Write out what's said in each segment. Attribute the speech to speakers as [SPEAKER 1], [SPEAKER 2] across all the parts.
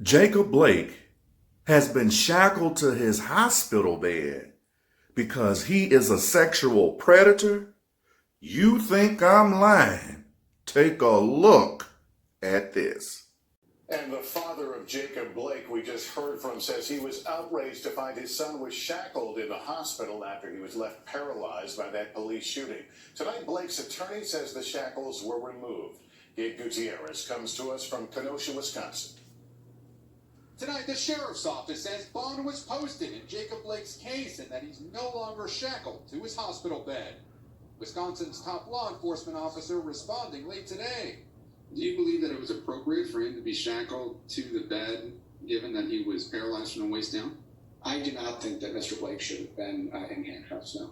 [SPEAKER 1] Jacob Blake has been shackled to his hospital bed because he is a sexual predator? You think I'm lying? Take a look at this.
[SPEAKER 2] And the father of Jacob Blake we just heard from says he was outraged to find his son was shackled in the hospital after he was left paralyzed by that police shooting. Tonight, Blake's attorney says the shackles were removed. Gabe Gutierrez comes to us from Kenosha, Wisconsin.
[SPEAKER 3] Tonight, the sheriff's office says bond was posted in Jacob Blake's case and that he's no longer shackled to his hospital bed. Wisconsin's top law enforcement officer responding late today.
[SPEAKER 4] Do you believe that it was appropriate for him to be shackled to the bed, given that he was paralyzed from the waist down?
[SPEAKER 5] I do not think that Mr. Blake should have been in handcuffs, no.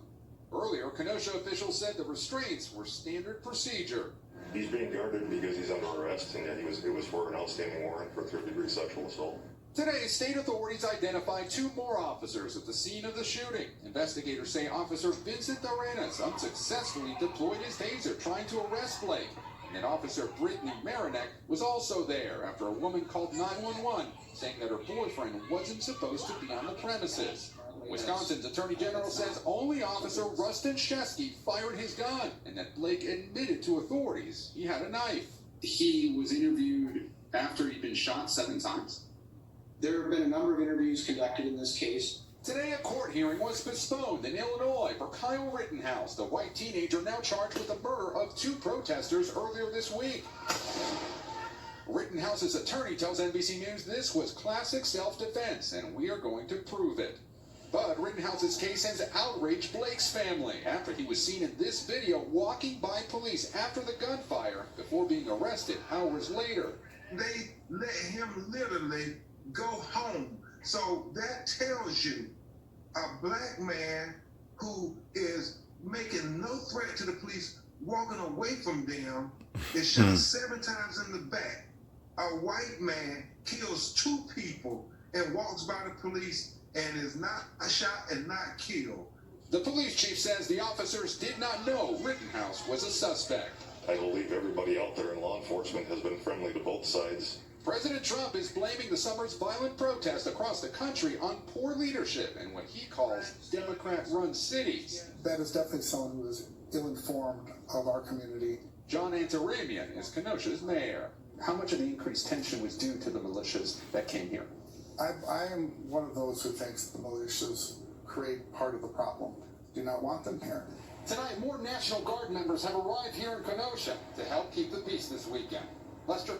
[SPEAKER 3] Earlier, Kenosha officials said the restraints were standard procedure.
[SPEAKER 6] He's being guarded because he's under arrest, and yet it was for an outstanding warrant for third-degree sexual assault.
[SPEAKER 3] Today, state authorities identified 2 more officers at the scene of the shooting. Investigators say Officer Vincent Arenas unsuccessfully deployed his taser trying to arrest Blake. And that Officer Brittany Marinek was also there after a woman called 911 saying that her boyfriend wasn't supposed to be on the premises. Wisconsin's Attorney General says only Officer Rustin Shesky fired his gun and that Blake admitted to authorities he had a knife.
[SPEAKER 4] He was interviewed after he'd been shot 7 times.
[SPEAKER 5] There have been a number of interviews conducted in this case.
[SPEAKER 3] Today, a court hearing was postponed in Illinois for Kyle Rittenhouse, the white teenager now charged with the murder of 2 protesters earlier this week. Rittenhouse's attorney tells NBC News this was classic self-defense, and we are going to prove it. But Rittenhouse's case has outraged Blake's family after he was seen in this video walking by police after the gunfire before being arrested hours later.
[SPEAKER 7] They let him literally go home. So that tells you a black man who is making no threat to the police, walking away from them, is shot 7 times in the back. A white man kills 2 people and walks by the police and is not shot and not killed.
[SPEAKER 3] The police chief says the officers did not know Rittenhouse was a suspect.
[SPEAKER 6] I believe everybody out there in law enforcement has been friendly to both sides.
[SPEAKER 3] President Trump is blaming the summer's violent protests across the country on poor leadership in what he calls Democrat-run cities.
[SPEAKER 8] That is definitely someone who is ill-informed of our community.
[SPEAKER 3] John Antaramian is Kenosha's mayor. How much of the increased tension was due to the militias that came here?
[SPEAKER 8] I am one of those who thinks the militias create part of the problem. Do not want them here.
[SPEAKER 3] Tonight, more National Guard members have arrived here in Kenosha to help keep the peace this weekend. Lester?